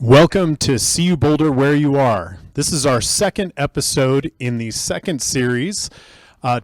Welcome to See You Boulder Where You Are. This is our second episode in the second series.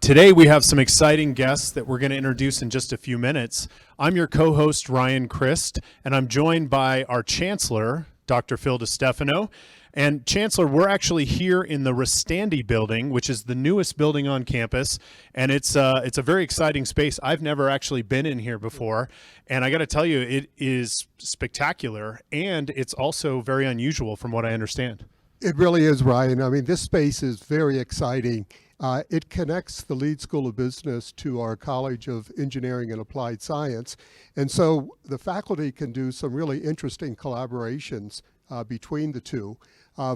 Today we have some exciting guests that we're going to introduce in just a few minutes. I'm your co-host Ryan Christ, and I'm joined by our Chancellor, Dr. Phil DeStefano. And Chancellor, we're actually here in the Restandi building, which is the newest building on campus, and it's a very exciting space. I've never actually been in here before, and I got to tell you, it is spectacular, and it's also very unusual from what I understand. It really is, Ryan. I mean, this space is very exciting. It connects the Leeds School of Business to our College of Engineering and Applied Science, and so the faculty can do some really interesting collaborations between the two.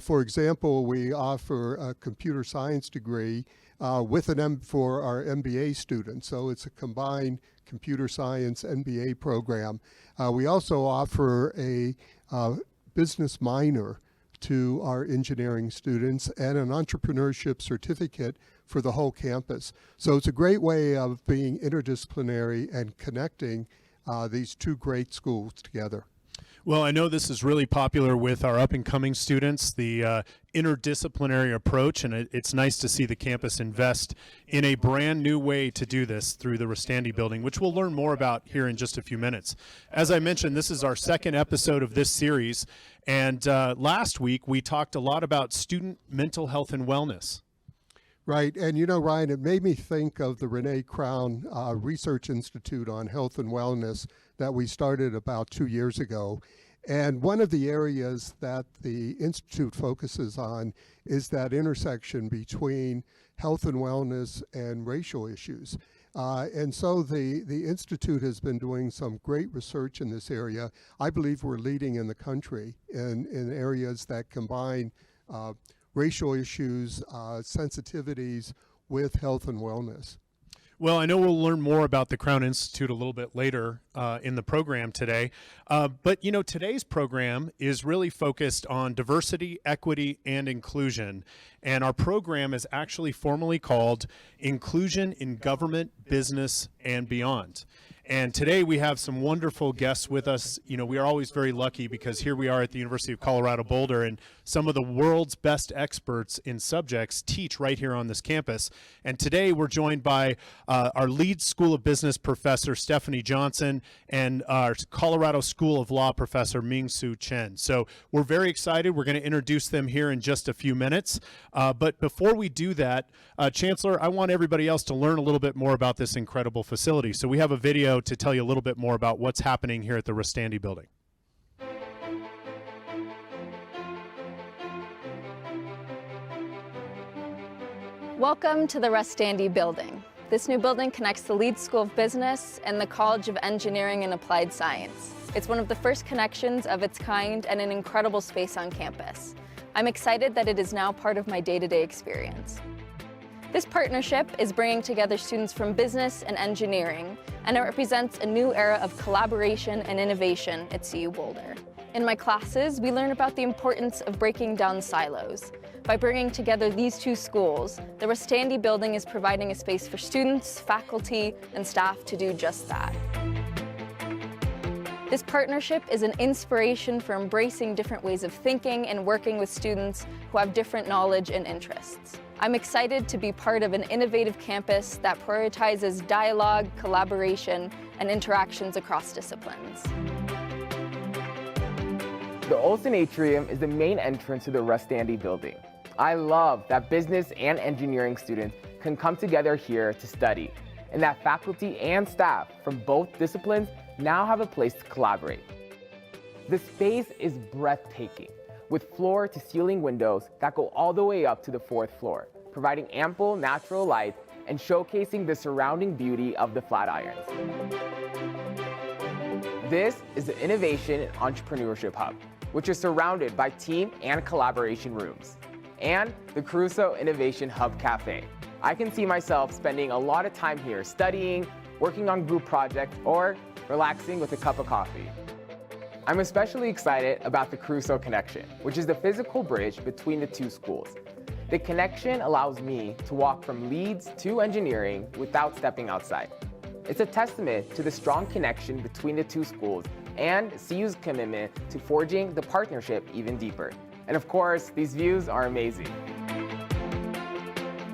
For example, we offer a computer science degree for our MBA students. So it's a combined computer science MBA program. We also offer a business minor to our engineering students and an entrepreneurship certificate for the whole campus. So it's a great way of being interdisciplinary and connecting these two great schools together. Well, I know this is really popular with our up-and-coming students, the interdisciplinary approach, and it's nice to see the campus invest in a brand new way to do this through the Restandi building, which we'll learn more about here in just a few minutes. As I mentioned, this is our second episode of this series, and last week we talked a lot about student mental health and wellness. Right, and you know, Ryan, it made me think of the Renee Crown Research Institute on Health and Wellness that we started about 2 years ago. And one of the areas that the Institute focuses on is that intersection between health and wellness and racial issues. And so the Institute has been doing some great research in this area. I believe we're leading in the country in areas that combine racial issues, sensitivities with health and wellness. Well, I know we'll learn more about the Crown Institute a little bit later in the program today. But, you know, today's program is really focused on diversity, equity, and inclusion. And our program is actually formally called Inclusion in Government, Business, and Beyond. And today we have some wonderful guests with us. You know, we are always very lucky because here we are at the University of Colorado Boulder, and some of the world's best experts in subjects teach right here on this campus. And today we're joined by our Leeds School of Business professor, Stephanie Johnson, and our Colorado School of Law professor, Ming-Soo Chen. So we're very excited. We're going to introduce them here in just a few minutes. But before we do that, Chancellor, I want everybody else to learn a little bit more about this incredible facility. So we have a video to tell you a little bit more about what's happening here at the Restandi building. Welcome to the Restandi building. This new building connects the Leeds School of Business and the College of Engineering and Applied Science. It's one of the first connections of its kind and an incredible space on campus. I'm excited that it is now part of my day-to-day experience. This partnership is bringing together students from business and engineering, and it represents a new era of collaboration and innovation at CU Boulder. In my classes, we learn about the importance of breaking down silos. By bringing together these two schools, the Restandi building is providing a space for students, faculty, and staff to do just that. This partnership is an inspiration for embracing different ways of thinking and working with students who have different knowledge and interests. I'm excited to be part of an innovative campus that prioritizes dialogue, collaboration, and interactions across disciplines. The Olson Atrium is the main entrance to the Restandi building. I love that business and engineering students can come together here to study, and that faculty and staff from both disciplines now have a place to collaborate. The space is breathtaking, with floor-to-ceiling windows that go all the way up to the 4th floor, providing ample natural light and showcasing the surrounding beauty of the Flatirons. This is the Innovation and Entrepreneurship Hub, which is surrounded by team and collaboration rooms, and the Crusoe Innovation Hub Cafe. I can see myself spending a lot of time here studying, working on group projects, or relaxing with a cup of coffee. I'm especially excited about the Crusoe Connection, which is the physical bridge between the two schools. The connection allows me to walk from Leeds to engineering without stepping outside. It's a testament to the strong connection between the two schools and CU's commitment to forging the partnership even deeper. And of course, these views are amazing.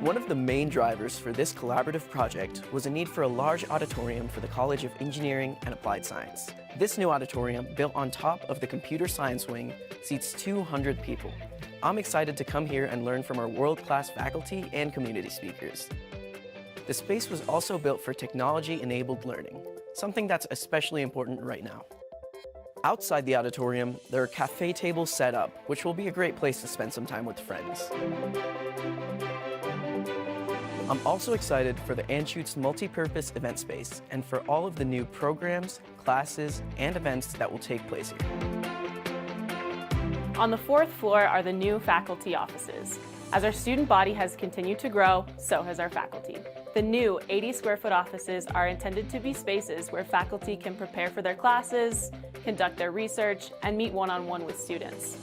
One of the main drivers for this collaborative project was a need for a large auditorium for the College of Engineering and Applied Science. This new auditorium, built on top of the computer science wing, seats 200 people. I'm excited to come here and learn from our world-class faculty and community speakers. The space was also built for technology-enabled learning, something that's especially important right now. Outside the auditorium, there are cafe tables set up, which will be a great place to spend some time with friends. I'm also excited for the Anschutz multi-purpose event space and for all of the new programs, classes, and events that will take place here. On the fourth floor are the new faculty offices. As our student body has continued to grow, so has our faculty. The new 80-square-foot offices are intended to be spaces where faculty can prepare for their classes, conduct their research, and meet one-on-one with students.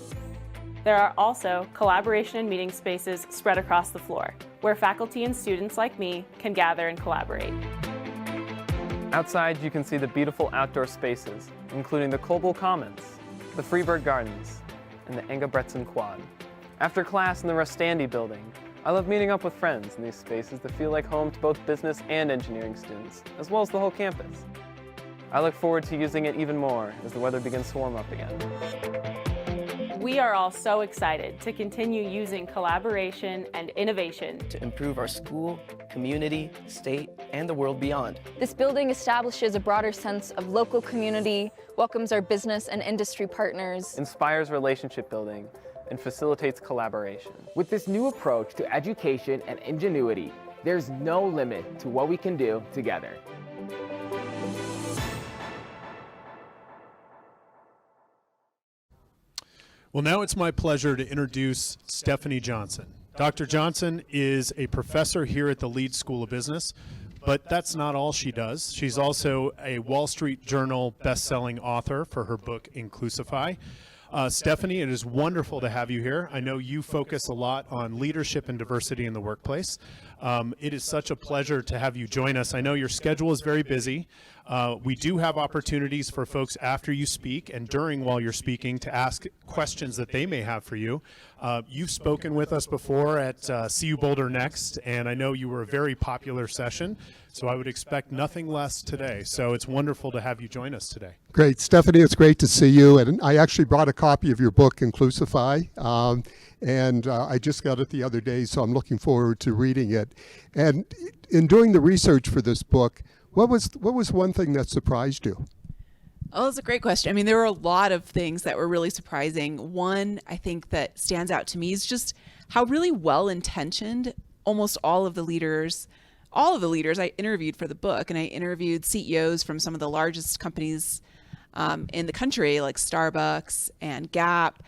There are also collaboration and meeting spaces spread across the floor, where faculty and students like me can gather and collaborate. Outside, you can see the beautiful outdoor spaces, including the Kobold Commons, the Freeburg Gardens, and the Engebretsen Quad. After class in the Rustandi building, I love meeting up with friends in these spaces that feel like home to both business and engineering students, as well as the whole campus. I look forward to using it even more as the weather begins to warm up again. We are all so excited to continue using collaboration and innovation To improve our school, community, state, and the world beyond. This building establishes a broader sense of local community, welcomes our business and industry partners, Inspires relationship building and facilitates collaboration. With this new approach to education and ingenuity, there's no limit to what we can do together. Well, now it's my pleasure to introduce Stephanie Johnson. Dr. Johnson is a professor here at the Leeds School of Business, but that's not all she does. She's also a Wall Street Journal best-selling author for her book, Inclusify. Stephanie, it is wonderful to have you here. I know you focus a lot on leadership and diversity in the workplace. It is such a pleasure to have you join us. I know your schedule is very busy. We do have opportunities for folks after you speak and during while you're speaking to ask questions that they may have for you. You've spoken with us before at CU Boulder Next, and I know you were a very popular session, so I would expect nothing less today. So it's wonderful to have you join us today. Great. Stephanie, it's great to see you. And I actually brought a copy of your book, Inclusify, and I just got it the other day, so I'm looking forward to reading it. And in doing the research for this book, what was one thing that surprised you? Oh, that's a great question. I mean, there were a lot of things that were really surprising. One, I think that stands out to me is just how really well-intentioned almost all of the leaders I interviewed for the book, and I interviewed CEOs from some of the largest companies in the country, like Starbucks and Gap.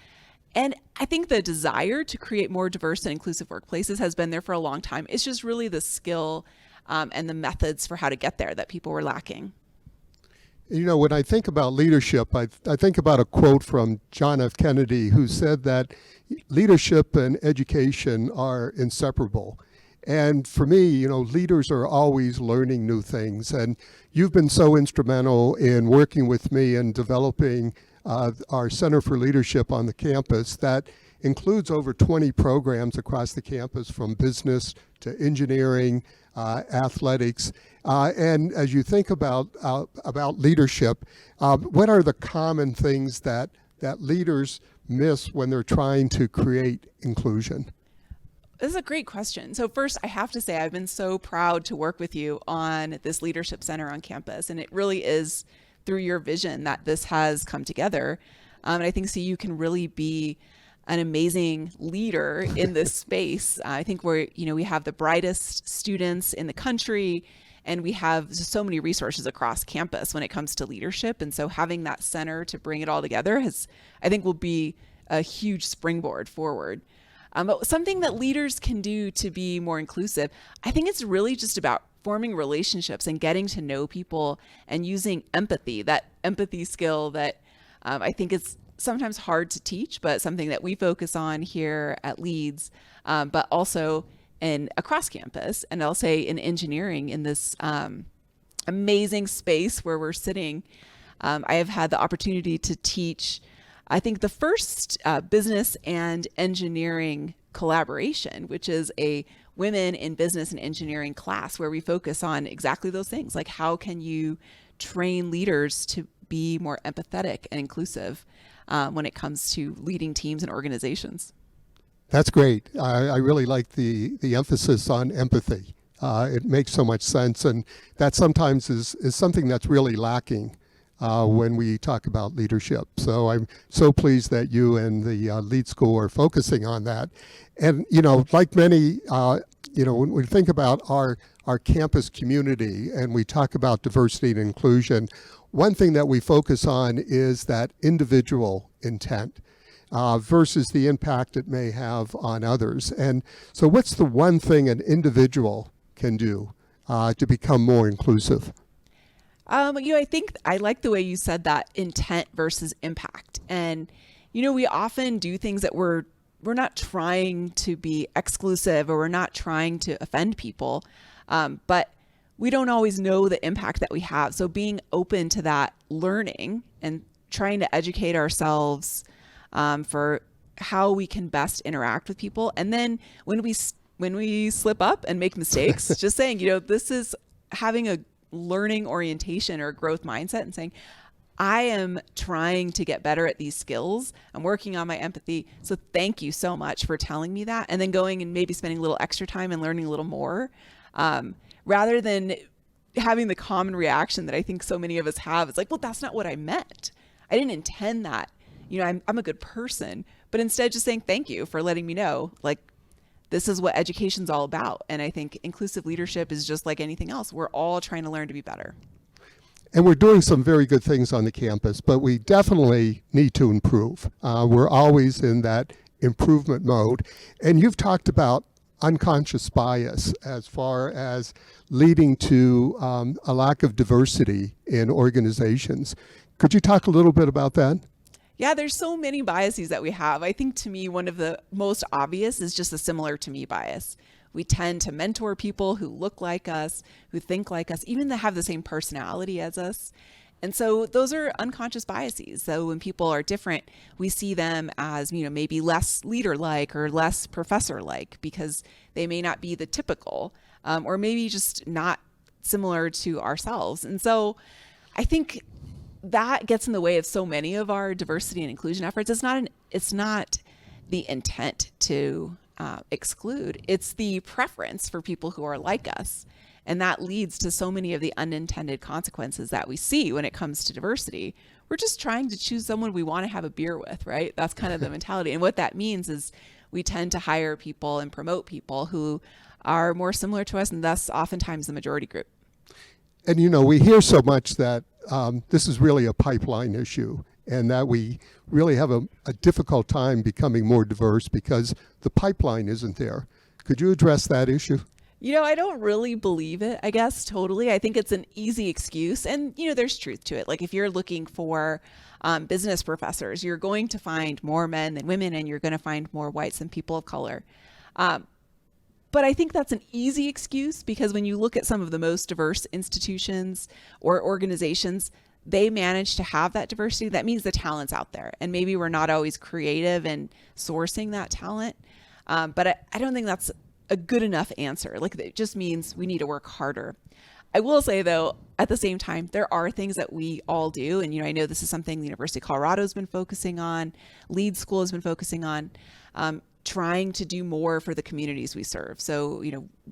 And I think the desire to create more diverse and inclusive workplaces has been there for a long time. It's just really the skill and the methods for how to get there that people were lacking. You know, when I think about leadership, I think about a quote from John F. Kennedy, who said that leadership and education are inseparable. And for me, you know, leaders are always learning new things. And you've been so instrumental in working with me in developing our Center for Leadership on the campus that includes over 20 programs across the campus, from business to engineering, athletics. And as you think about leadership, what are the common things that leaders miss when they're trying to create inclusion? This is a great question. So first, I have to say I've been so proud to work with you on this Leadership Center on campus. And it really is through your vision that this has come together. And I think CU can really be an amazing leader in this space. I think we have the brightest students in the country, and we have so many resources across campus when it comes to leadership. And so having that center to bring it all together I think will be a huge springboard forward. But something that leaders can do to be more inclusive, I think it's really just about forming relationships and getting to know people and using empathy, that empathy skill that I think is sometimes hard to teach, but something that we focus on here at Leeds, but also across campus, and I'll say in engineering, in this amazing space where we're sitting. I have had the opportunity to teach, I think, the first business and engineering collaboration, which is a women in business and engineering class where we focus on exactly those things, like how can you train leaders to be more empathetic and inclusive when it comes to leading teams and organizations. That's great. I really like the emphasis on empathy. It makes so much sense, and that sometimes is something that's really lacking when we talk about leadership. So I'm so pleased that you and the lead school are focusing on that. And, like many, when we think about our campus community and we talk about diversity and inclusion, one thing that we focus on is that individual intent versus the impact it may have on others. And so what's the one thing an individual can do to become more inclusive? I think I like the way you said that, intent versus impact. And, we often do things that we're not trying to be exclusive, or we're not trying to offend people, but we don't always know the impact that we have. So being open to that learning and trying to educate ourselves for how we can best interact with people. And then when we slip up and make mistakes, just saying, this is having a learning orientation or growth mindset and saying, I am trying to get better at these skills. I'm working on my empathy. So thank you so much for telling me that. And then going and maybe spending a little extra time and learning a little more, rather than having the common reaction that I think so many of us have. It's like, well, that's not what I meant. I didn't intend that. I'm a good person, but instead just saying thank you for letting me know, like, this is what education's all about. And I think inclusive leadership is just like anything else. We're all trying to learn to be better. And we're doing some very good things on the campus, but we definitely need to improve. We're always in that improvement mode. And you've talked about unconscious bias as far as leading to a lack of diversity in organizations. Could you talk a little bit about that? Yeah, there's so many biases that we have. I think to me, one of the most obvious is just a similar to me bias. We tend to mentor people who look like us, who think like us, even that have the same personality as us. And so those are unconscious biases. So when people are different, we see them as, maybe less leader-like or less professor-like because they may not be the typical, or maybe just not similar to ourselves. And so I think that gets in the way of so many of our diversity and inclusion efforts. It's not the intent to exclude. It's the preference for people who are like us. And that leads to so many of the unintended consequences that we see when it comes to diversity. We're just trying to choose someone we want to have a beer with, right? That's kind of the mentality. And what that means is we tend to hire people and promote people who are more similar to us, and thus oftentimes the majority group. And we hear so much that this is really a pipeline issue, and that we really have a difficult time becoming more diverse because the pipeline isn't there. Could you address that issue? I don't really believe it, I guess, totally. I think it's an easy excuse, and there's truth to it. Like if you're looking for business professors, you're going to find more men than women, and you're going to find more whites than people of color. But I think that's an easy excuse because when you look at some of the most diverse institutions or organizations, they manage to have that diversity. That means the talent's out there. And maybe we're not always creative in sourcing that talent. But I don't think that's a good enough answer. Like it just means we need to work harder. I will say, though, at the same time, there are things that we all do. And, I know this is something the University of Colorado has been focusing on, Lead School has been focusing on, trying to do more for the communities we serve. So,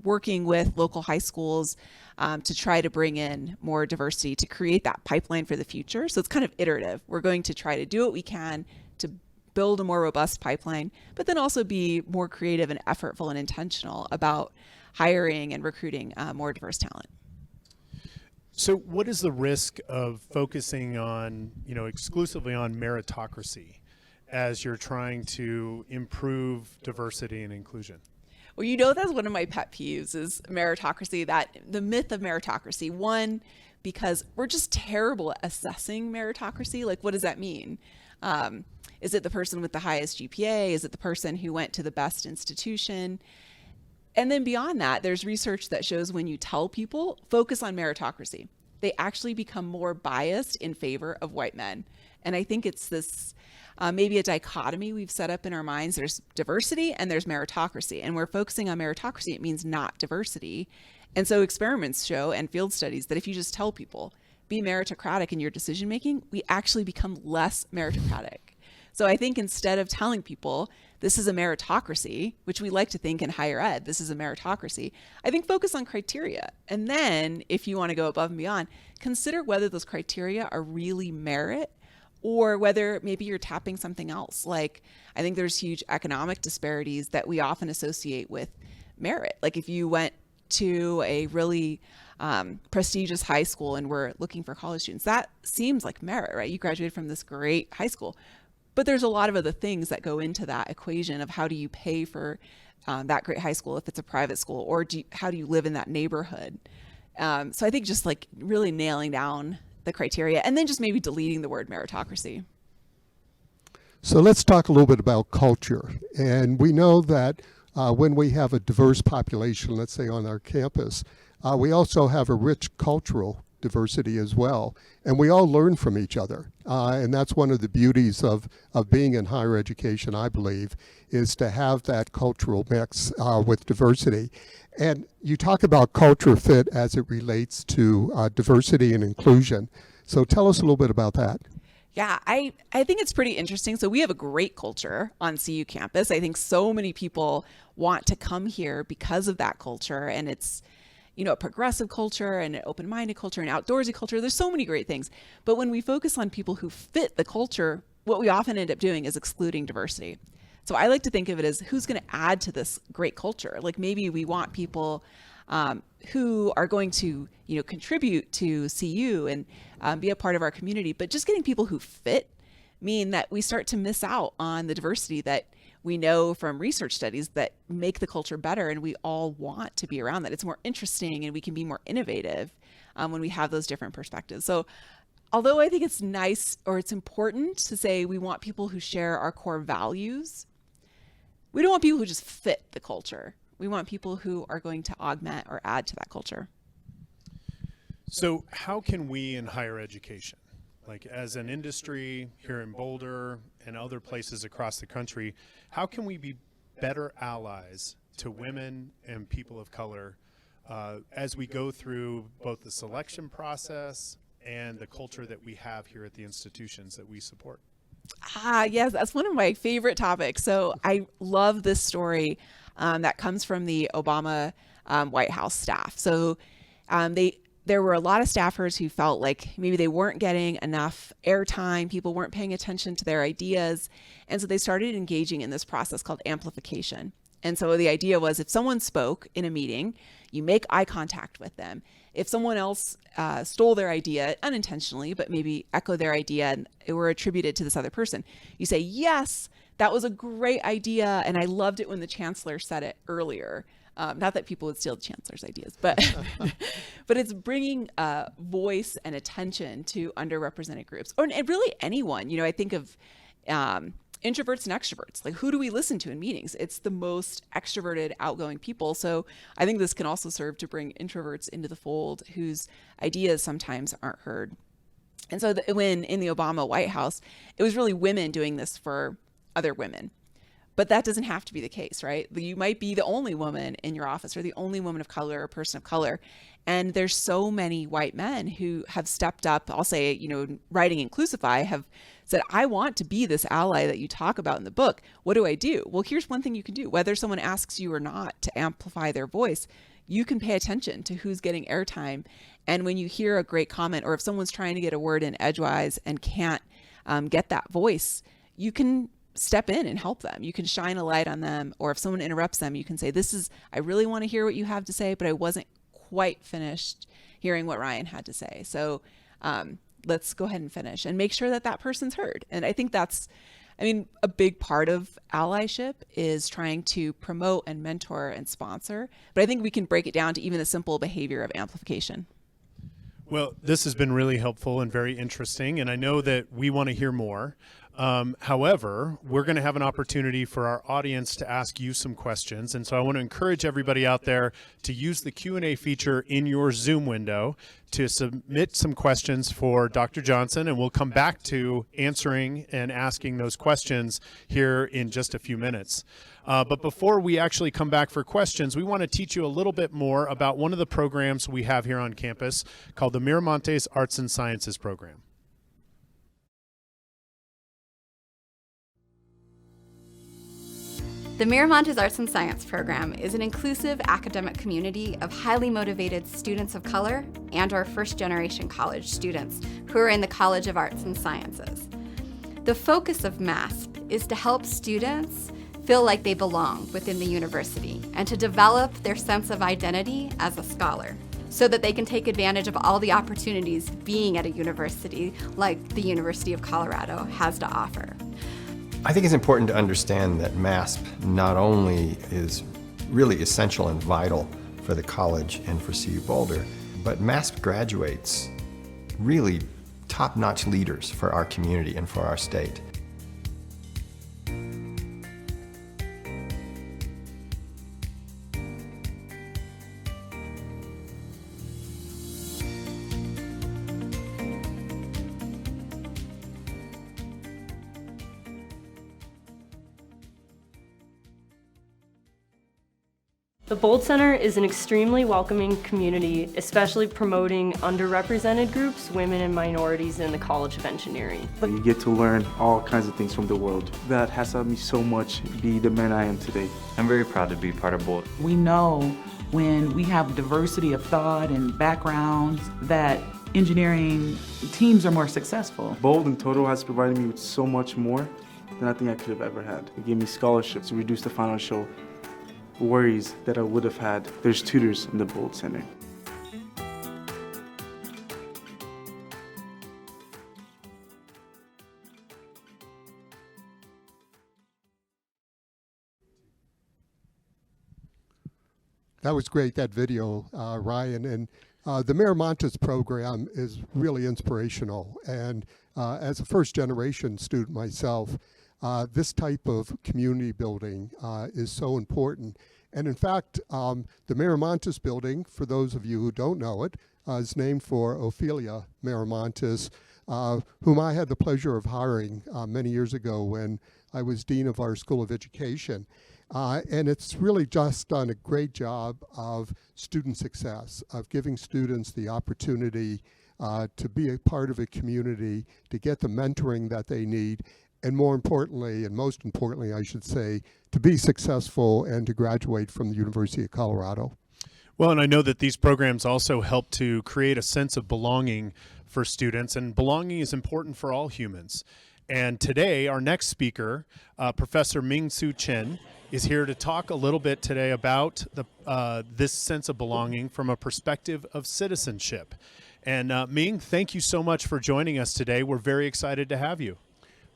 working with local high schools to try to bring in more diversity to create that pipeline for the future. So it's kind of iterative. We're going to try to do what we can to build a more robust pipeline, but then also be more creative and effortful and intentional about hiring and recruiting more diverse talent. So what is the risk of focusing on, exclusively on meritocracy as you're trying to improve diversity and inclusion? Well, that's one of my pet peeves is meritocracy, that the myth of meritocracy. One, because we're just terrible at assessing meritocracy. Like, what does that mean? Is it the person with the highest GPA? Is it the person who went to the best institution? And then beyond that, there's research that shows when you tell people, focus on meritocracy. they actually become more biased in favor of white men. And I think it's this maybe a dichotomy we've set up in our minds. There's diversity and there's meritocracy. And we're focusing on meritocracy. It means not diversity. And so experiments show and field studies that if you just tell people, be meritocratic in your decision making, we actually become less meritocratic. So I think instead of telling people this is a meritocracy, which we like to think in higher ed, this is a meritocracy, I think focus on criteria. And then if you want to go above and beyond, consider whether those criteria are really merit or whether maybe you're tapping something else. Like, I think there's huge economic disparities that we often associate with merit. Like if you went to a really prestigious high school and we're looking for college students, that seems like merit, right? You graduated from this great high school. But there's a lot of other things that go into that equation of how do you pay for that great high school if it's a private school, or how do you live in that neighborhood? So I think just like really nailing down the criteria and then just maybe deleting the word meritocracy. So let's talk a little bit about culture. And we know that when we have a diverse population, let's say on our campus, we also have a rich cultural diversity as well. And we all learn from each other. And that's one of the beauties of being in higher education, I believe, is to have that cultural mix with diversity. And you talk about culture fit as it relates to diversity and inclusion. So tell us a little bit about that. Yeah, I think it's pretty interesting. So we have a great culture on CU campus. I think so many people want to come here because of that culture. And it's, you know, a progressive culture and an open-minded culture and outdoorsy culture. There's so many great things. But when we focus on people who fit the culture, what we often end up doing is excluding diversity. So I like to think of it as who's going to add to this great culture. Like maybe we want people who are going to, you know, contribute to CU and be a part of our community. But just getting people who fit mean that we start to miss out on the diversity that we know from research studies that make the culture better, and we all want to be around that. It's more interesting and we can be more innovative when we have those different perspectives. So although I think it's nice or it's important to say we want people who share our core values, we don't want people who just fit the culture. We want people who are going to augment or add to that culture. So how can we in higher education, like as an industry here in Boulder and other places across the country, how can we be better allies to women and people of color as we go through both the selection process and the culture that we have here at the institutions that we support? Yes, that's one of my favorite topics. So I love this story that comes from the Obama White House staff. So there were a lot of staffers who felt like maybe they weren't getting enough airtime, people weren't paying attention to their ideas. And so they started engaging in this process called amplification. And so the idea was if someone spoke in a meeting, you make eye contact with them. If someone else stole their idea unintentionally, but maybe echoed their idea and it were attributed to this other person, you say, yes, that was a great idea. And I loved it when the chancellor said it earlier. Not that people would steal the chancellor's ideas, but but it's bringing voice and attention to underrepresented groups, or and really anyone. You know, I think of introverts and extroverts. Like, who do we listen to in meetings? It's the most extroverted, outgoing people. So I think this can also serve to bring introverts into the fold whose ideas sometimes aren't heard. And so when in the Obama White House, it was really women doing this for other women. But that doesn't have to be the case, right? You might be the only woman in your office or the only woman of color or person of color. And there's so many white men who have stepped up. I'll say, you know, writing Inclusify have said, I want to be this ally that you talk about in the book. What do I do? Well, here's one thing you can do. Whether someone asks you or not to amplify their voice, you can pay attention to who's getting airtime. And when you hear a great comment, or if someone's trying to get a word in edgewise and can't get that voice, you can step in and help them. You can shine a light on them. Or if someone interrupts them, you can say, I really want to hear what you have to say, but I wasn't quite finished hearing what Ryan had to say. So let's go ahead and finish and make sure that that person's heard. And I think that's, a big part of allyship is trying to promote and mentor and sponsor. But I think we can break it down to even the simple behavior of amplification. Well, this has been really helpful and very interesting, and I know that we want to hear more. However, we're going to have an opportunity for our audience to ask you some questions. And so I want to encourage everybody out there to use the Q&A feature in your Zoom window to submit some questions for Dr. Johnson, and we'll come back to answering and asking those questions here in just a few minutes. But before we actually come back for questions, we want to teach you a little bit more about one of the programs we have here on campus called the Miramontes Arts and Sciences program. The Miramontes Arts and Science program is an inclusive academic community of highly motivated students of color and our first-generation college students who are in the College of Arts and Sciences. The focus of MASP is to help students feel like they belong within the university and to develop their sense of identity as a scholar so that they can take advantage of all the opportunities being at a university like the University of Colorado has to offer. I think it's important to understand that MASP not only is really essential and vital for the college and for CU Boulder, but MASP graduates really top-notch leaders for our community and for our state. The Bold Center is an extremely welcoming community, especially promoting underrepresented groups, women and minorities in the College of Engineering. You get to learn all kinds of things from the world. That has helped me so much be the man I am today. I'm very proud to be part of Bold. We know when we have diversity of thought and backgrounds that engineering teams are more successful. Bold in total has provided me with so much more than I think I could have ever had. It gave me scholarships to reduce the financial worries that I would have had. There's tutors in the Bold Center. That was great, that video, Ryan. And the Miramontes program is really inspirational. And as a first-generation student myself, this type of community building is so important. And in fact, the Miramontes building, for those of you who don't know it, is named for Ophelia Miramontes, whom I had the pleasure of hiring many years ago when I was Dean of our School of Education. And it's really just done a great job of student success, of giving students the opportunity to be a part of a community, to get the mentoring that they need, and more importantly, and most importantly, I should say, to be successful and to graduate from the University of Colorado. Well, and I know that these programs also help to create a sense of belonging for students, and belonging is important for all humans. And today, our next speaker, Professor Ming-Soo Chen, is here to talk a little bit today about this sense of belonging from a perspective of citizenship. And Ming, thank you so much for joining us today. We're very excited to have you.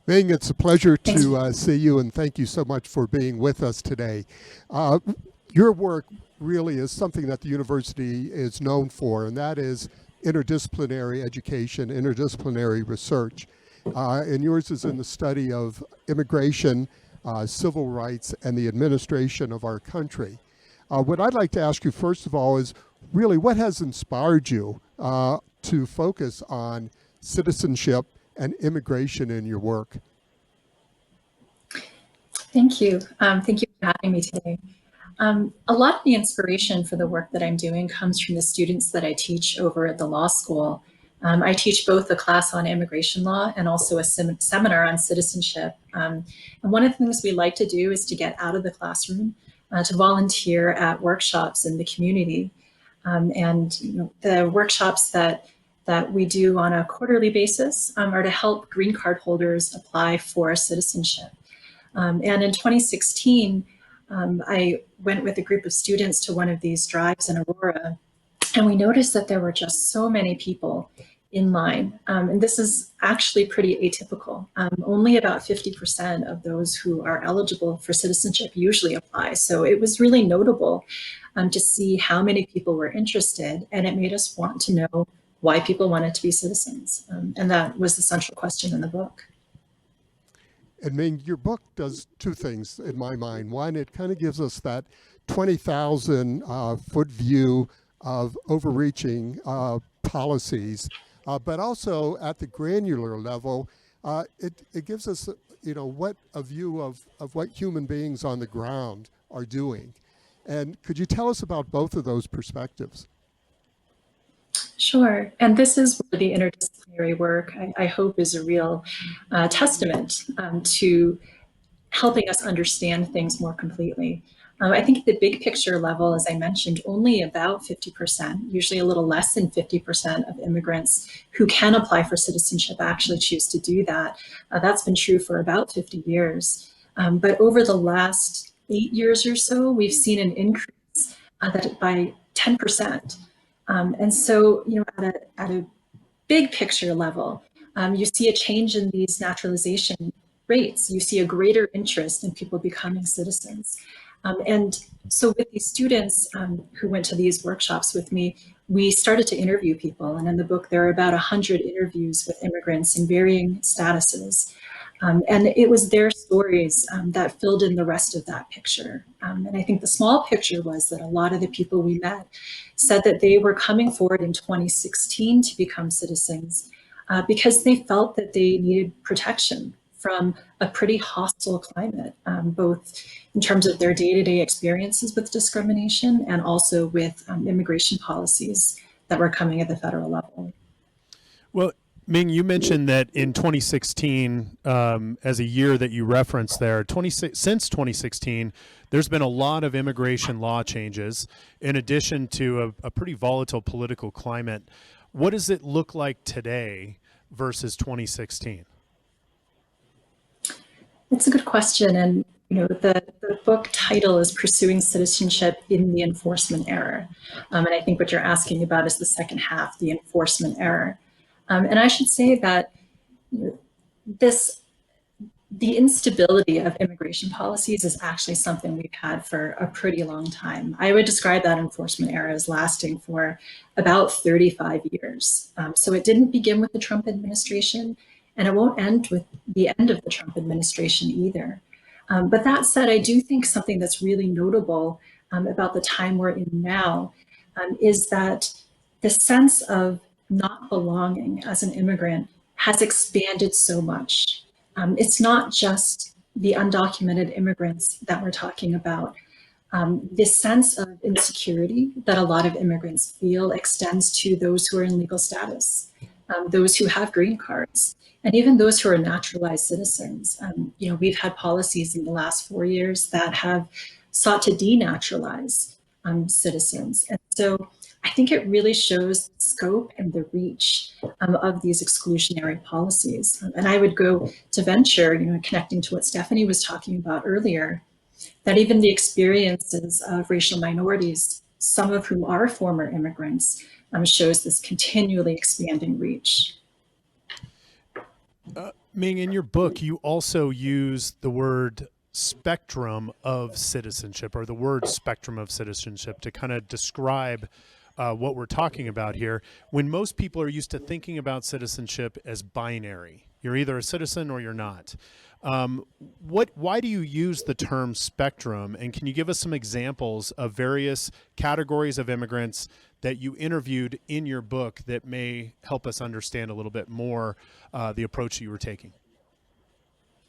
Ming, it's a pleasure to see you, and thank you so much for being with us today. Your work really is something that the university is known for, and that is interdisciplinary education, interdisciplinary research. And yours is in the study of immigration, civil rights, and the administration of our country. What I'd like to ask you first of all is really what has inspired you to focus on citizenship and immigration in your work? Thank you. Thank you for having me today. A lot of the inspiration for the work that I'm doing comes from the students that I teach over at the law school. I teach both a class on immigration law and also a seminar on citizenship. And one of the things we like to do is to get out of the classroom, to volunteer at workshops in the community. And the workshops that we do on a quarterly basis are to help green card holders apply for citizenship. And in 2016, I went with a group of students to one of these drives in Aurora, and we noticed that there were just so many people in line. And this is actually pretty atypical. Only about 50% of those who are eligible for citizenship usually apply. So it was really notable to see how many people were interested, and it made us want to know why people wanted to be citizens. And that was the central question in the book. And Ming, your book does two things in my mind. One, it kind of gives us that 20,000 foot view of overreaching policies, but also at the granular level, it gives us, what a view of what human beings on the ground are doing. And could you tell us about both of those perspectives? Sure. And this is where the interdisciplinary work, I hope, is a real testament to helping us understand things more completely. I think at the big picture level, as I mentioned, only about 50%, usually a little less than 50% of immigrants who can apply for citizenship actually choose to do that. That's been true for about 50 years. But over the last 8 years or so, we've seen an increase that by 10%. And so, at a big picture level, you see a change in these naturalization rates. You see a greater interest in people becoming citizens. And so with these students who went to these workshops with me, we started to interview people. And in the book, there are about 100 interviews with immigrants in varying statuses. And it was their stories that filled in the rest of that picture. And I think the small picture was that a lot of the people we met said that they were coming forward in 2016 to become citizens because they felt that they needed protection from a pretty hostile climate, both in terms of their day-to-day experiences with discrimination and also with immigration policies that were coming at the federal level. Well, Ming, you mentioned that in 2016, as a year that you referenced there, since 2016, there's been a lot of immigration law changes in addition to a pretty volatile political climate. What does it look like today versus 2016? It's a good question. And the book title is Pursuing Citizenship in the Enforcement Era. And I think what you're asking about is the second half, the enforcement era. And I should say that the instability of immigration policies is actually something we've had for a pretty long time. I would describe that enforcement era as lasting for about 35 years. So it didn't begin with the Trump administration, and it won't end with the end of the Trump administration either. But that said, I do think something that's really notable about the time we're in now is that the sense of not belonging as an immigrant has expanded so much. It's not just the undocumented immigrants that we're talking about. This sense of insecurity that a lot of immigrants feel extends to those who are in legal status, those who have green cards, and even those who are naturalized citizens. We've had policies in the last 4 years that have sought to denaturalize citizens. And so I think it really shows the scope and the reach of these exclusionary policies. And I would go to venture, connecting to what Stephanie was talking about earlier, that even the experiences of racial minorities, some of whom are former immigrants, shows this continually expanding reach. Ming, in your book, you also use the word spectrum of citizenship, or the word spectrum of citizenship, to kind of describe what we're talking about here, when most people are used to thinking about citizenship as binary. You're either a citizen or you're not. Why do you use the term spectrum? And can you give us some examples of various categories of immigrants that you interviewed in your book that may help us understand a little bit more the approach you were taking?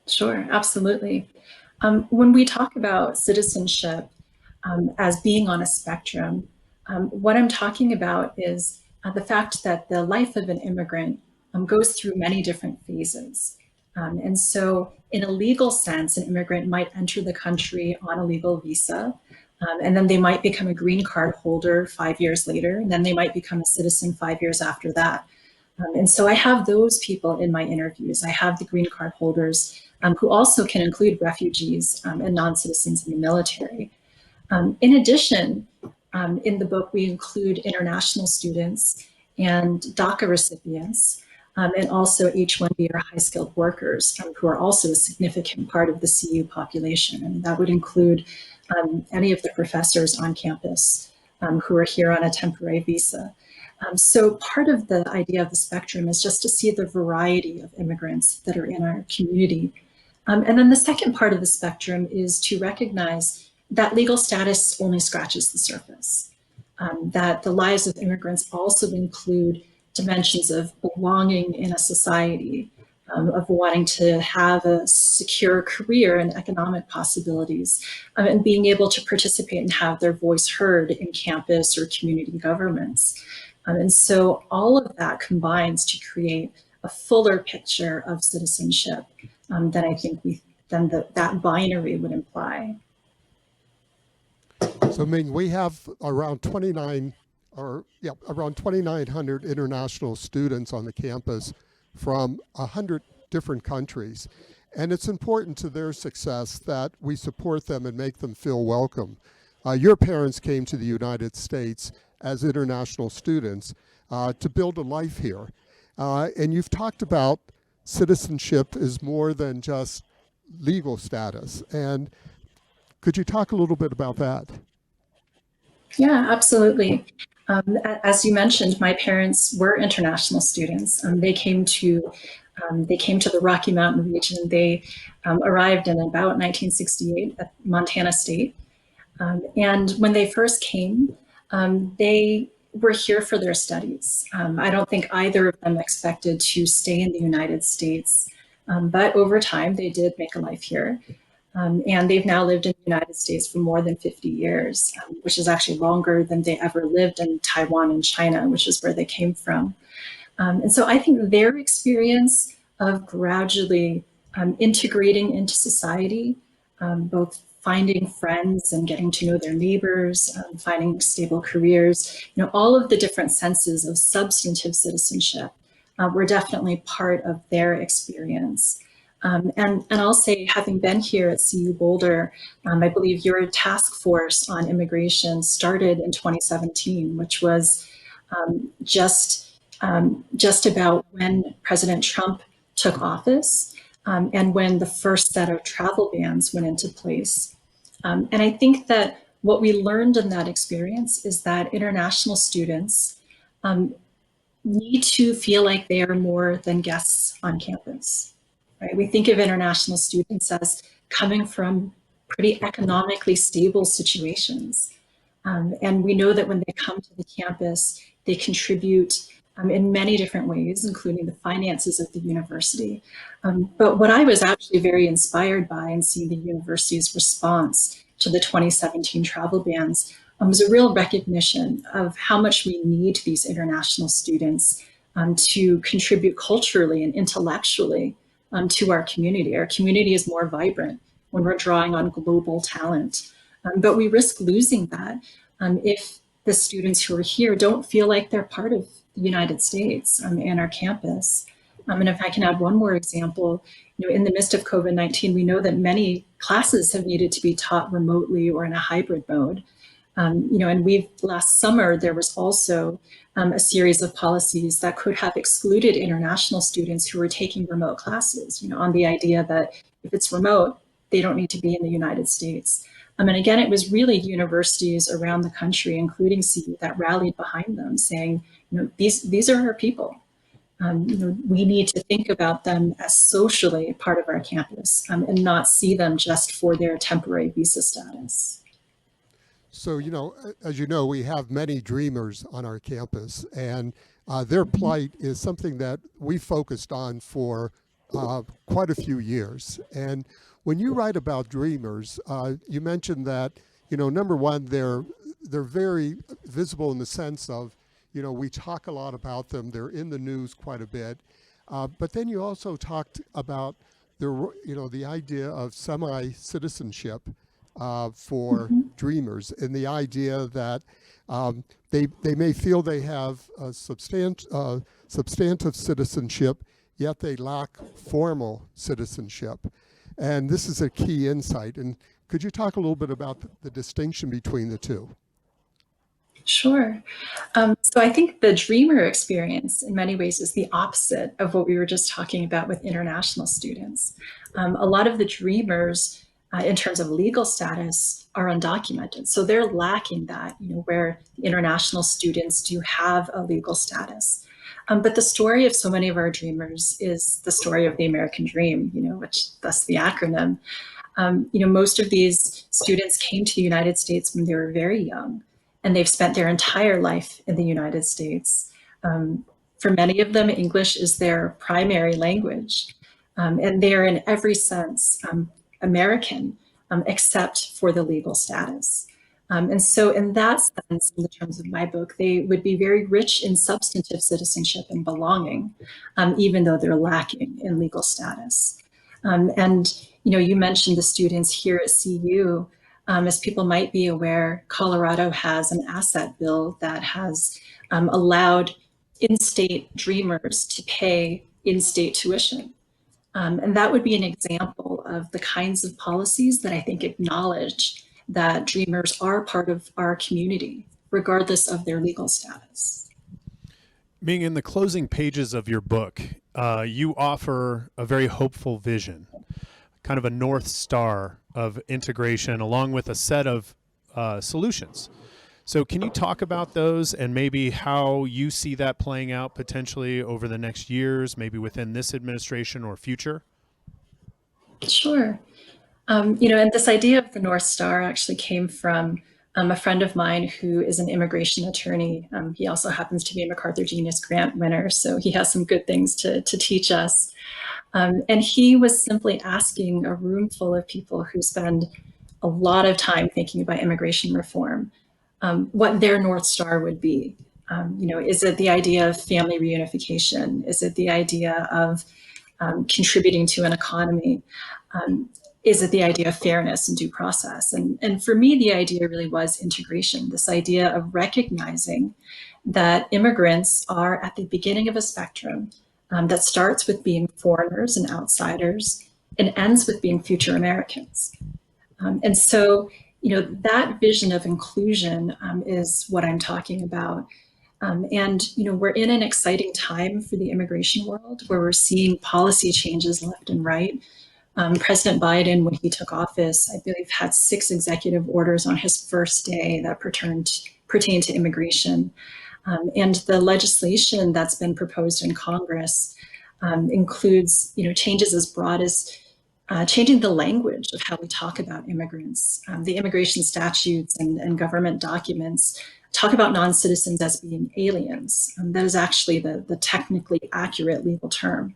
Sure, absolutely. When we talk about citizenship as being on a spectrum, what I'm talking about is the fact that the life of an immigrant goes through many different phases. And so in a legal sense, an immigrant might enter the country on a legal visa, and then they might become a green card holder 5 years later, and then they might become a citizen 5 years after that. And so I have those people in my interviews. I have the green card holders who also can include refugees and non-citizens in the military. In addition, in the book, we include international students and DACA recipients, and also H-1B or high-skilled workers who are also a significant part of the CU population. And that would include any of the professors on campus who are here on a temporary visa. So part of the idea of the spectrum is just to see the variety of immigrants that are in our community. And then the second part of the spectrum is to recognize that legal status only scratches the surface, that the lives of immigrants also include dimensions of belonging in a society, of wanting to have a secure career and economic possibilities, and being able to participate and have their voice heard in campus or community governments. And so all of that combines to create a fuller picture of citizenship than I think that binary would imply. So Ming, we have around 2,900 international students on the campus from 100 different countries. And it's important to their success that we support them and make them feel welcome. Your parents came to the United States as international students to build a life here. And you've talked about citizenship is more than just legal status. And could you talk a little bit about that? Yeah, absolutely. As you mentioned, my parents were international students. They came to the Rocky Mountain region. They arrived in about 1968 at Montana State. And when they first came, they were here for their studies. I don't think either of them expected to stay in the United States, but over time they did make a life here. And they've now lived in the United States for more than 50 years, which is actually longer than they ever lived in Taiwan and China, which is where they came from. And so I think their experience of gradually integrating into society, both finding friends and getting to know their neighbors, finding stable careers, all of the different senses of substantive citizenship were definitely part of their experience. And I'll say, having been here at CU Boulder, I believe your task force on immigration started in 2017, which was just about when President Trump took office and when the first set of travel bans went into place. And I think that what we learned in that experience is that international students need to feel like they are more than guests on campus. Right? We think of international students as coming from pretty economically stable situations. And we know that when they come to the campus, they contribute in many different ways, including the finances of the university. But what I was actually very inspired by in seeing the university's response to the 2017 travel bans was a real recognition of how much we need these international students to contribute culturally and intellectually to our community. Our community is more vibrant when we're drawing on global talent, but we risk losing that if the students who are here don't feel like they're part of the United States and our campus. And if I can add one more example, in the midst of COVID-19, we know that many classes have needed to be taught remotely or in a hybrid mode. And last summer, there was also a series of policies that could have excluded international students who were taking remote classes, on the idea that if it's remote, they don't need to be in the United States. And again, it was really universities around the country, including CU, that rallied behind them, saying, these are our people. We need to think about them as socially part of our campus and not see them just for their temporary visa status. So, as you know, we have many dreamers on our campus, and their plight is something that we focused on for quite a few years. And when you write about dreamers, you mentioned that, number one, they're very visible in the sense of, we talk a lot about them. They're in the news quite a bit. But then you also talked about the idea of semi-citizenship for dreamers, and the idea that they may feel they have a substantive citizenship, yet they lack formal citizenship. And this is a key insight. And could you talk a little bit about the distinction between the two? Sure. So I think the dreamer experience in many ways is the opposite of what we were just talking about with international students. A lot of the dreamers in terms of legal status are undocumented. So they're lacking that, where the international students do have a legal status. But the story of so many of our dreamers is the story of the American dream, which thus the acronym. Most of these students came to the United States when they were very young, and they've spent their entire life in the United States. For many of them, English is their primary language, and they are in every sense American, except for the legal status. And so in that sense, in the terms of my book, they would be very rich in substantive citizenship and belonging, even though they're lacking in legal status. And you mentioned the students here at CU. As people might be aware, Colorado has an asset bill that has allowed in-state dreamers to pay in-state tuition. And that would be an example of the kinds of policies that I think acknowledge that dreamers are part of our community, regardless of their legal status. Being in the closing pages of your book, you offer a very hopeful vision, kind of a North Star of integration, along with a set of solutions. So can you talk about those and maybe how you see that playing out potentially over the next years, maybe within this administration or future? Sure. And this idea of the North Star actually came from a friend of mine who is an immigration attorney. He also happens to be a MacArthur Genius Grant winner, so he has some good things to teach us. And he was simply asking a room full of people who spend a lot of time thinking about immigration reform, what their North Star would be. Is it the idea of family reunification? Is it the idea of contributing to an economy? Is it the idea of fairness and due process? And for me, the idea really was integration, this idea of recognizing that immigrants are at the beginning of a spectrum that starts with being foreigners and outsiders and ends with being future Americans. And so, that vision of inclusion is what I'm talking about. And we're in an exciting time for the immigration world where we're seeing policy changes left and right. President Biden, when he took office, I believe had 6 executive orders on his first day that pertain to immigration. And the legislation that's been proposed in Congress includes, changes as broad as changing the language of how we talk about immigrants. The immigration statutes and government documents talk about non-citizens as being aliens. That is actually the technically accurate legal term.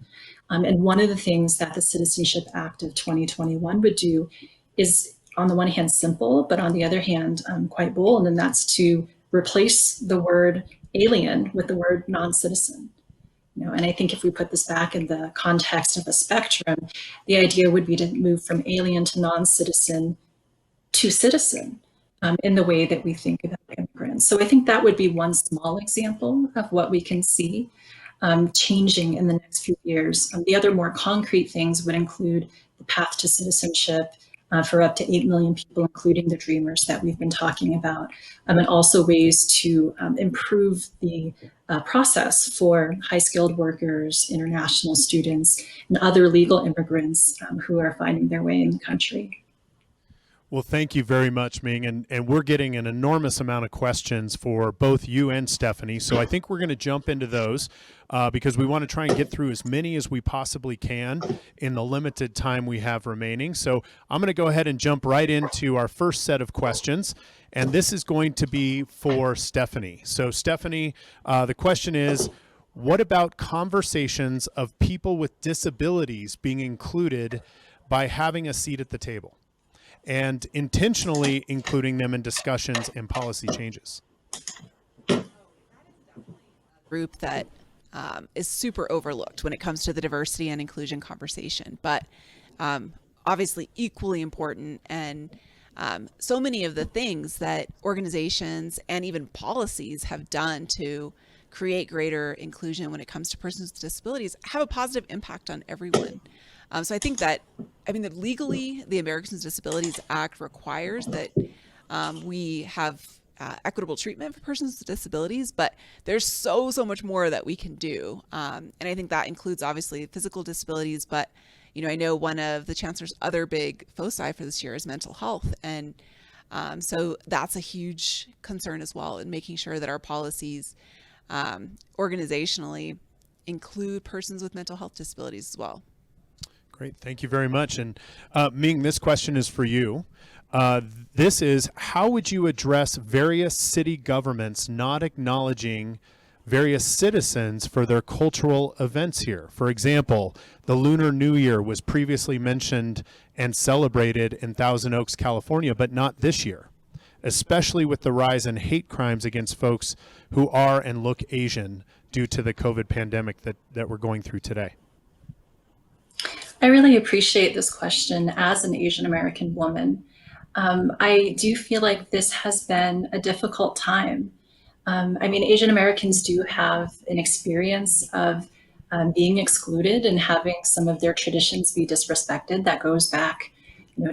And one of the things that the Citizenship Act of 2021 would do is, on the one hand, simple, but on the other hand, quite bold, and that's to replace the word alien with the word non-citizen. And I think if we put this back in the context of a spectrum, the idea would be to move from alien to non-citizen to citizen in the way that we think about immigrants. So I think that would be one small example of what we can see changing in the next few years. The other more concrete things would include the path to citizenship for up to 8 million people, including the dreamers that we've been talking about, and also ways to improve the process for high-skilled workers, international students, and other legal immigrants who are finding their way in the country. Well, thank you very much, Ming. And we're getting an enormous amount of questions for both you and Stephanie. So I think we're going to jump into those because we want to try and get through as many as we possibly can in the limited time we have remaining. So I'm going to go ahead and jump right into our first set of questions. And this is going to be for Stephanie. So Stephanie, the question is, what about conversations of people with disabilities being included by having a seat at the table, and intentionally including them in discussions and policy changes? Group that is super overlooked when it comes to the diversity and inclusion conversation, but obviously equally important. And so many of the things that organizations and even policies have done to create greater inclusion when it comes to persons with disabilities have a positive impact on everyone. So I think that, that legally, the Americans with Disabilities Act requires that we have equitable treatment for persons with disabilities, but there's so much more that we can do. And I think that includes obviously physical disabilities, but I know one of the chancellor's other big foci for this year is mental health. And so that's a huge concern as well, in making sure that our policies organizationally include persons with mental health disabilities as well. Great, thank you very much. And Ming, this question is for you. This is, how would you address various city governments not acknowledging various citizens for their cultural events here? For example, the Lunar New Year was previously mentioned and celebrated in Thousand Oaks, California, but not this year, especially with the rise in hate crimes against folks who are and look Asian due to the COVID pandemic that we're going through today. I really appreciate this question as an Asian American woman. I do feel like this has been a difficult time. I mean, Asian Americans do have an experience of being excluded and having some of their traditions be disrespected. That goes back,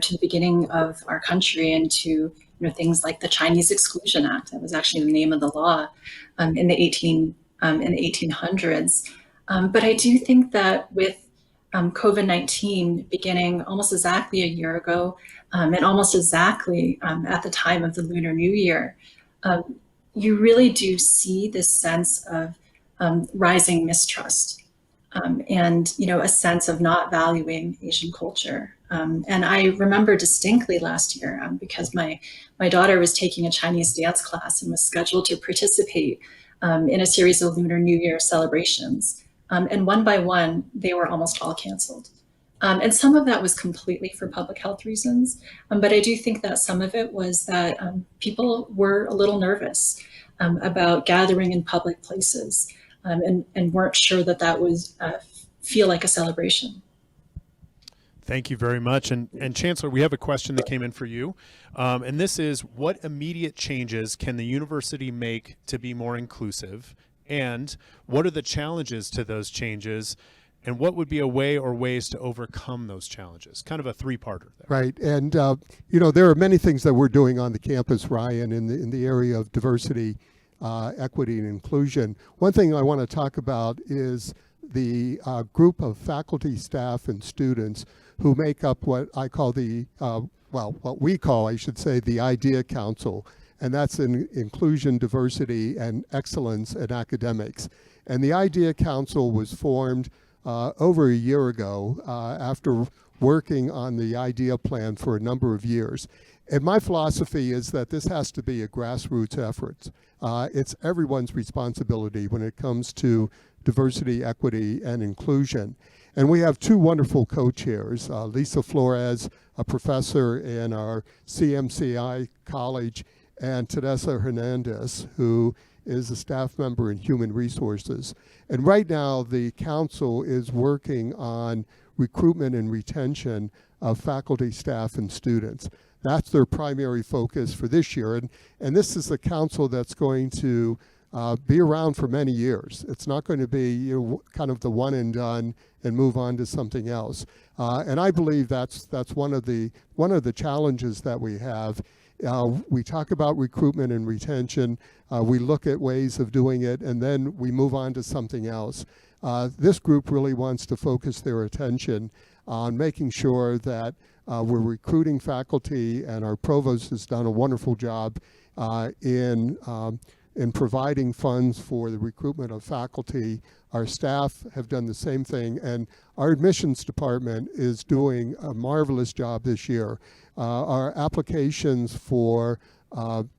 to the beginning of our country and to things like the Chinese Exclusion Act. That was actually the name of the law in the 1800s. But I do think that with COVID-19 beginning almost exactly a year ago, and almost exactly at the time of the Lunar New Year, you really do see this sense of rising mistrust and a sense of not valuing Asian culture. And I remember distinctly last year because my daughter was taking a Chinese dance class and was scheduled to participate in a series of Lunar New Year celebrations. And one by one, they were almost all canceled. And some of that was completely for public health reasons. But I do think that some of it was that people were a little nervous about gathering in public places and weren't sure that that was feel like a celebration. Thank you very much. And Chancellor, we have a question that came in for you. And this is, what immediate changes can the university make to be more inclusive? And what are the challenges to those changes? And what would be a way or ways to overcome those challenges? Kind of a three-parter there. Right. And, there are many things that we're doing on the campus, Ryan, in the area of diversity, equity, and inclusion. One thing I want to talk about is the group of faculty, staff, and students who make up what I call what we call, I should say, the IDEA Council. And that's in inclusion, diversity, and excellence in academics. And the IDEA Council was formed over a year ago after working on the IDEA plan for a number of years. And my philosophy is that this has to be a grassroots effort. It's everyone's responsibility when it comes to diversity, equity, and inclusion. And we have two wonderful co-chairs, Lisa Flores, a professor in our CMCI college, and Teresa Hernandez, who is a staff member in human resources. And right now, the council is working on recruitment and retention of faculty, staff, and students. That's their primary focus for this year. And this is a council that's going to be around for many years. It's not going to be kind of the one and done and move on to something else. And I believe that's one of the challenges that we have. We talk about recruitment and retention. We look at ways of doing it, and then we move on to something else. This group really wants to focus their attention on making sure that we're recruiting faculty, and our provost has done a wonderful job in providing funds for the recruitment of faculty. Our staff have done the same thing, and our admissions department is doing a marvelous job this year. Our applications for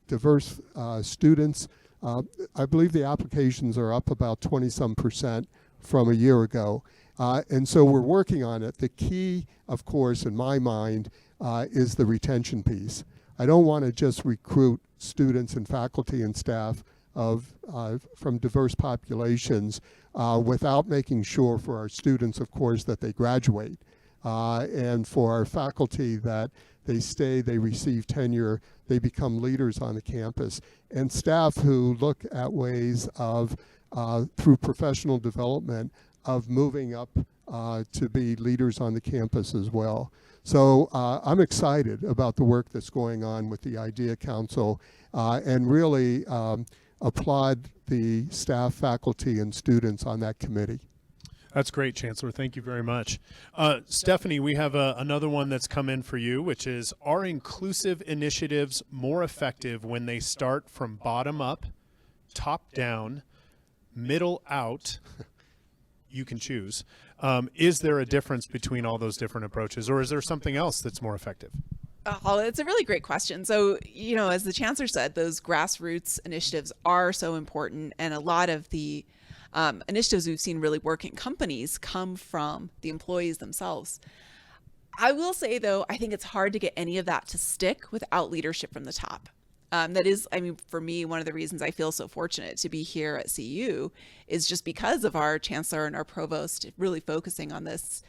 diverse students, I believe the applications are up about 20-some% from a year ago. And so we're working on it. The key, of course, in my mind, is the retention piece. I don't want to just recruit students and faculty and staff from diverse populations without making sure for our students, of course, that they graduate, and for our faculty that they stay, they receive tenure, they become leaders on the campus, and staff who look at ways of, through professional development, of moving up to be leaders on the campus as well. So I'm excited about the work that's going on with the IDEA Council and really applaud the staff, faculty, and students on that committee. That's great, Chancellor. Thank you very much. Stephanie, we have another one that's come in for you, which is, are inclusive initiatives more effective when they start from bottom up, top down, middle out, you can choose. Is there a difference between all those different approaches, or is there something else that's more effective? Oh, it's a really great question. So, as the chancellor said, those grassroots initiatives are so important. And a lot of the initiatives we've seen really work in companies come from the employees themselves. I will say, though, I think it's hard to get any of that to stick without leadership from the top. That is, for me, one of the reasons I feel so fortunate to be here at CU is just because of our chancellor and our provost really focusing on this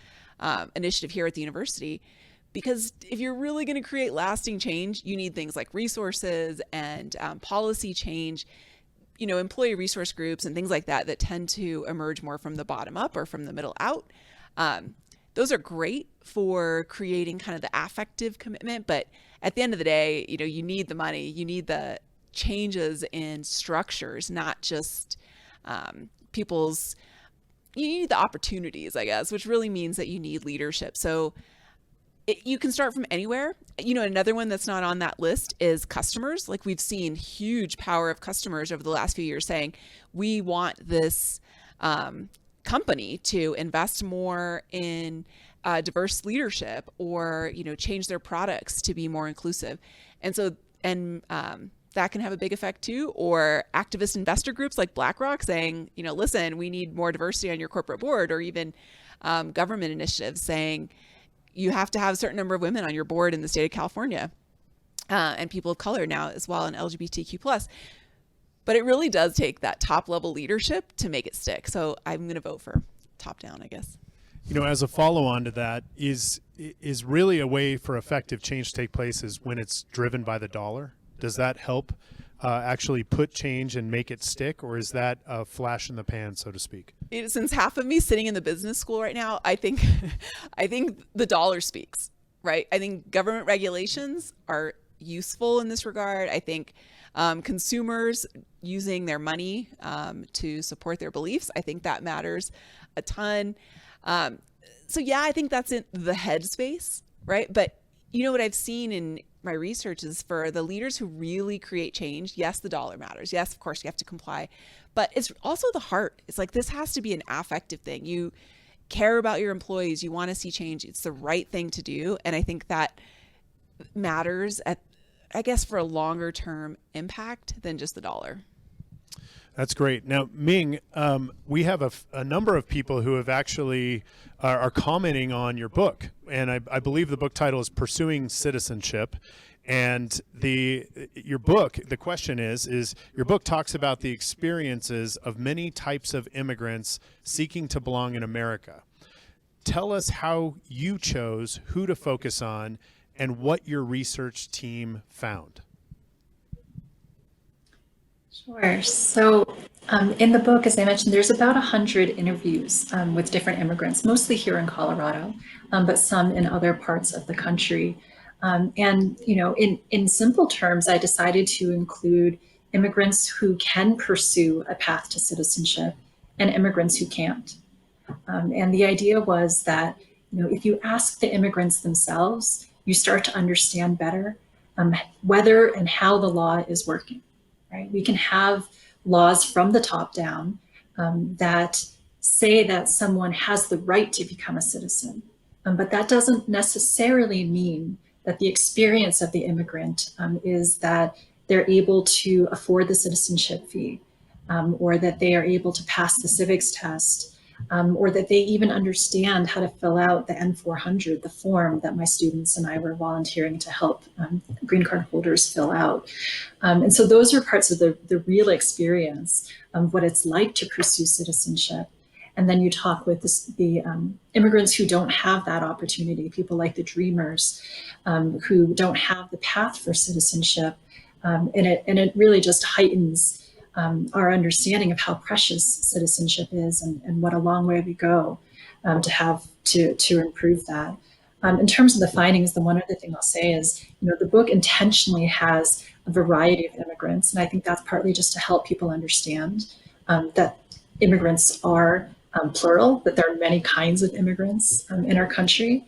initiative here at the university. Because if you're really going to create lasting change, you need things like resources and policy change, employee resource groups and things like that that tend to emerge more from the bottom up or from the middle out. Those are great for creating kind of the affective commitment, but at the end of the day, you need the money, you need the changes in structures, not just you need the opportunities, I guess, which really means that you need leadership. So you can start from anywhere. Another one that's not on that list is customers. Like, we've seen huge power of customers over the last few years saying, we want this company to invest more in diverse leadership, or change their products to be more inclusive. And so that can have a big effect too. Or activist investor groups like BlackRock saying, listen, we need more diversity on your corporate board, or even government initiatives saying you have to have a certain number of women on your board in the state of California, and people of color now as well, and LGBTQ+. But it really does take that top level leadership to make it stick. So I'm going to vote for top down, I guess. As a follow-on to that, is really a way for effective change to take place is when it's driven by the dollar. Does that help actually put change and make it stick, or is that a flash in the pan, so to speak? Since half of me sitting in the business school right now, I think the dollar speaks, right? I think government regulations are useful in this regard. I think consumers using their money to support their beliefs, I think that matters a ton. So yeah, I think that's in the headspace, right? But what I've seen in my research is for the leaders who really create change, yes, the dollar matters. Yes, of course, you have to comply. But it's also the heart. It's like, this has to be an affective thing. You care about your employees. You want to see change. It's the right thing to do. And I think that matters for a longer term impact than just the dollar. That's great. Now, Ming, we have a number of people who have actually are commenting on your book, and I believe the book title is Pursuing Citizenship. And your book, the question is your book talks about the experiences of many types of immigrants seeking to belong in America. Tell us how you chose who to focus on and what your research team found. Sure. So in the book, as I mentioned, there's about 100 interviews with different immigrants, mostly here in Colorado, but some in other parts of the country. In simple terms, I decided to include immigrants who can pursue a path to citizenship and immigrants who can't. And the idea was that, if you ask the immigrants themselves, you start to understand better whether and how the law is working. Right? We can have laws from the top down that say that someone has the right to become a citizen, but that doesn't necessarily mean that the experience of the immigrant is that they're able to afford the citizenship fee, or that they are able to pass the civics test, or that they even understand how to fill out the N400, the form that my students and I were volunteering to help green card holders fill out. And so those are parts of the real experience of what it's like to pursue citizenship. And then you talk with the immigrants who don't have that opportunity, people like the dreamers who don't have the path for citizenship. And it really just heightens our understanding of how precious citizenship is and what a long way we go to improve that. In terms of the findings, the one other thing I'll say is, the book intentionally has a variety of immigrants, and I think that's partly just to help people understand that immigrants are plural, that there are many kinds of immigrants in our country,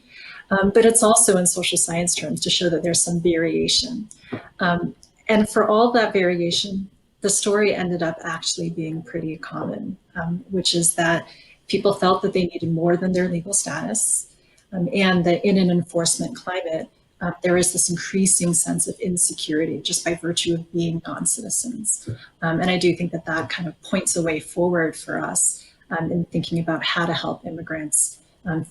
but it's also in social science terms to show that there's some variation. And for all that variation, the story ended up actually being pretty common, which is that people felt that they needed more than their legal status, and that in an enforcement climate, there is this increasing sense of insecurity just by virtue of being non-citizens. And I do think that that kind of points a way forward for us in thinking about how to help immigrants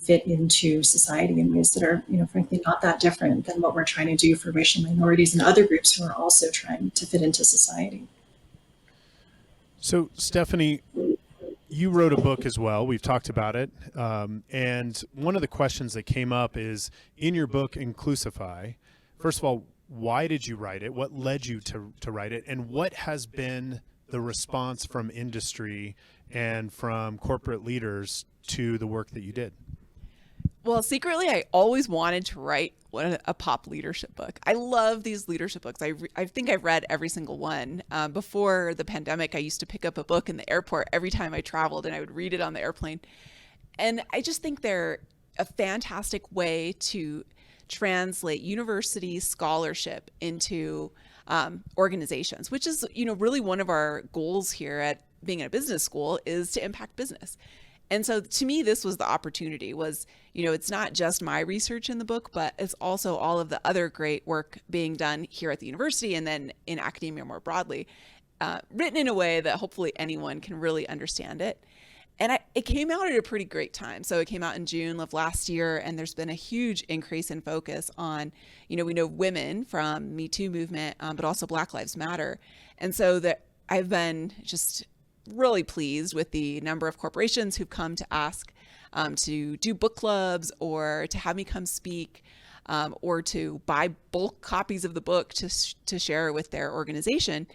fit into society in ways that are, frankly, not that different than what we're trying to do for racial minorities and other groups who are also trying to fit into society. So, Stephanie, you wrote a book as well. We've talked about it. And one of the questions that came up is, in your book, Inclusify, first of all, why did you write it? What led you to write it? And what has been the response from industry and from corporate leaders to the work that you did? Well, secretly, I always wanted to write a pop leadership book. I love these leadership books. I think I've read every single one. Before the pandemic, I used to pick up a book in the airport every time I traveled, and I would read it on the airplane. And I just think they're a fantastic way to translate university scholarship into organizations, which is, really one of our goals here at being in a business school, is to impact business. And so to me, this was the opportunity. Was, it's not just my research in the book, but it's also all of the other great work being done here at the university and then in academia more broadly, written in a way that hopefully anyone can really understand it. And it came out at a pretty great time. So it came out in June of last year, and there's been a huge increase in focus on, we know women from Me Too movement, but also Black Lives Matter. And so that I've been just really pleased with the number of corporations who've come to ask to do book clubs or to have me come speak or to buy bulk copies of the book to share with their organization.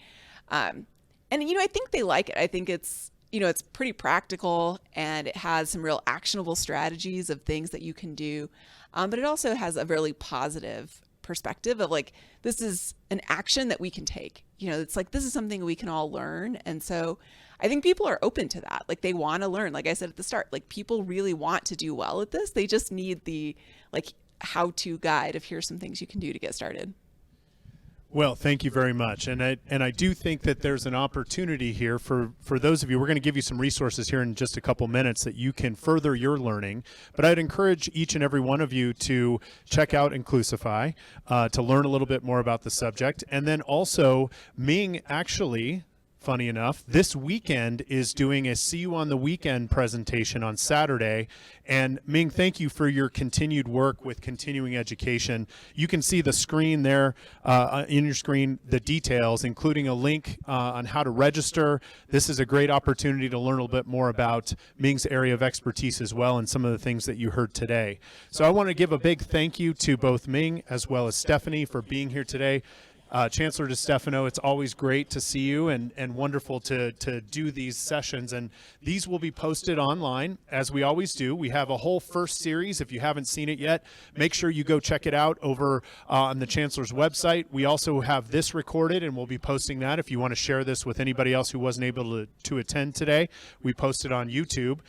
And, I think they like it. I think it's, it's pretty practical, and it has some real actionable strategies of things that you can do. But it also has a really positive perspective of this is an action that we can take. It's this is something we can all learn. And so I think people are open to that. They want to learn. Like I said at the start, people really want to do well at this. They just need the how-to guide of here's some things you can do to get started. Well, thank you very much. And I do think that there's an opportunity here for those of you. We're going to give you some resources here in just a couple minutes that you can further your learning. But I'd encourage each and every one of you to check out Inclusify, to learn a little bit more about the subject. And then also, Ming actually, funny enough, this weekend is doing a See You on the Weekend presentation on Saturday. And Ming, thank you for your continued work with continuing education. You can see the screen there, in your screen, the details, including a link on how to register. This is a great opportunity to learn a little bit more about Ming's area of expertise as well, and some of the things that you heard today. So I want to give a big thank you to both Ming as well as Stephanie for being here today. Chancellor DeStefano, it's always great to see you and wonderful to do these sessions. And these will be posted online, as we always do. We have a whole first series. If you haven't seen it yet, make sure you go check it out over on the Chancellor's website. We also have this recorded, and we'll be posting that. If you want to share this with anybody else who wasn't able to attend today, we post it on YouTube.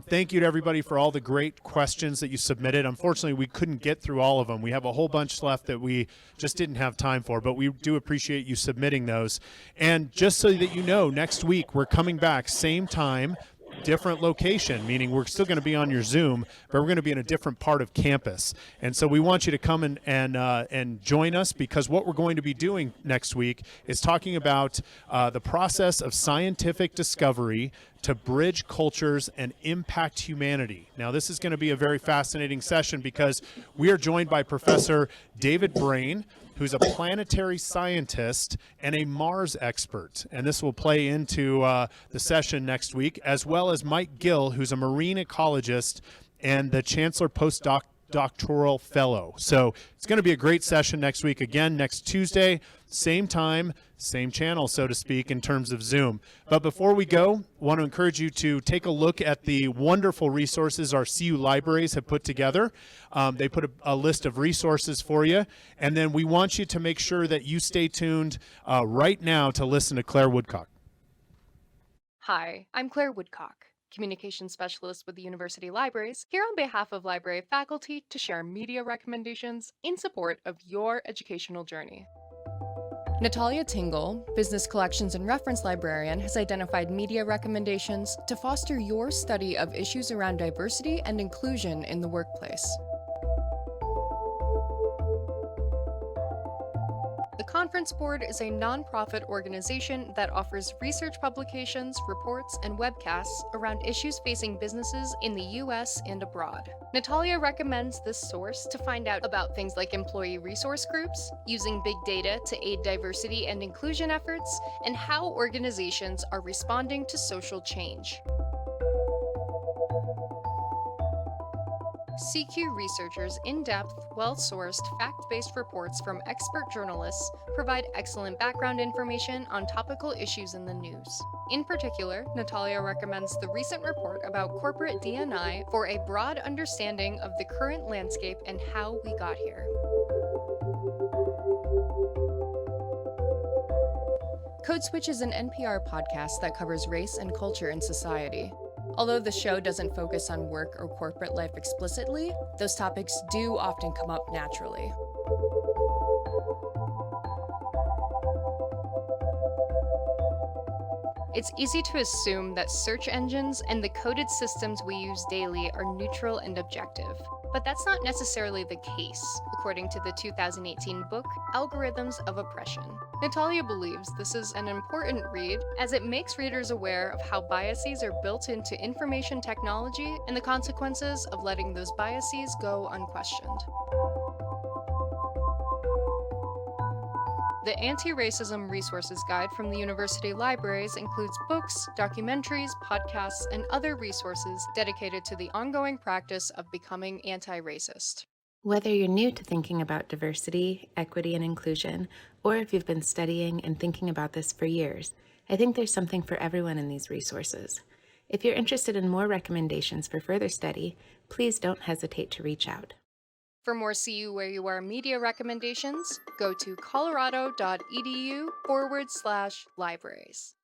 Thank you to everybody for all the great questions that you submitted. Unfortunately, we couldn't get through all of them. We have a whole bunch left that we just didn't have time for, but we do appreciate you submitting those. And just so that you know, next week we're coming back, same time, different location, meaning we're still going to be on your Zoom, but we're going to be in a different part of campus. And so we want you to come and join us, because what we're going to be doing next week is talking about the process of scientific discovery to bridge cultures and impact humanity. Now, this is going to be a very fascinating session, because we are joined by Professor David Brain, who's a planetary scientist and a Mars expert. And this will play into the session next week, as well as Mike Gill, who's a marine ecologist and the Chancellor Postdoctoral Fellow. So it's going to be a great session next week. Again, next Tuesday, same time, same channel, so to speak, in terms of Zoom. But before we go, I want to encourage you to take a look at the wonderful resources our CU libraries have put together. They put a list of resources for you. And then we want you to make sure that you stay tuned right now to listen to Claire Woodcock. Hi, I'm Claire Woodcock, Communications Specialist with the University Libraries, here on behalf of library faculty to share media recommendations in support of your educational journey. Natalia Tingle, Business Collections and Reference Librarian, has identified media recommendations to foster your study of issues around diversity and inclusion in the workplace. The Conference Board is a nonprofit organization that offers research publications, reports, and webcasts around issues facing businesses in the U.S. and abroad. Natalia recommends this source to find out about things like employee resource groups, using big data to aid diversity and inclusion efforts, and how organizations are responding to social change. CQ researchers' in-depth, well-sourced, fact-based reports from expert journalists provide excellent background information on topical issues in the news. In particular, Natalia recommends the recent report about corporate D&I for a broad understanding of the current landscape and how we got here. Code Switch is an NPR podcast that covers race and culture in society. Although the show doesn't focus on work or corporate life explicitly, those topics do often come up naturally. It's easy to assume that search engines and the coded systems we use daily are neutral and objective. But that's not necessarily the case, according to the 2018 book, Algorithms of Oppression. Natalia believes this is an important read as it makes readers aware of how biases are built into information technology and the consequences of letting those biases go unquestioned. The Anti-Racism Resources Guide from the University Libraries includes books, documentaries, podcasts, and other resources dedicated to the ongoing practice of becoming anti-racist. Whether you're new to thinking about diversity, equity, and inclusion, or if you've been studying and thinking about this for years, I think there's something for everyone in these resources. If you're interested in more recommendations for further study, please don't hesitate to reach out. For more See You Where You Are media recommendations, go to colorado.edu/libraries.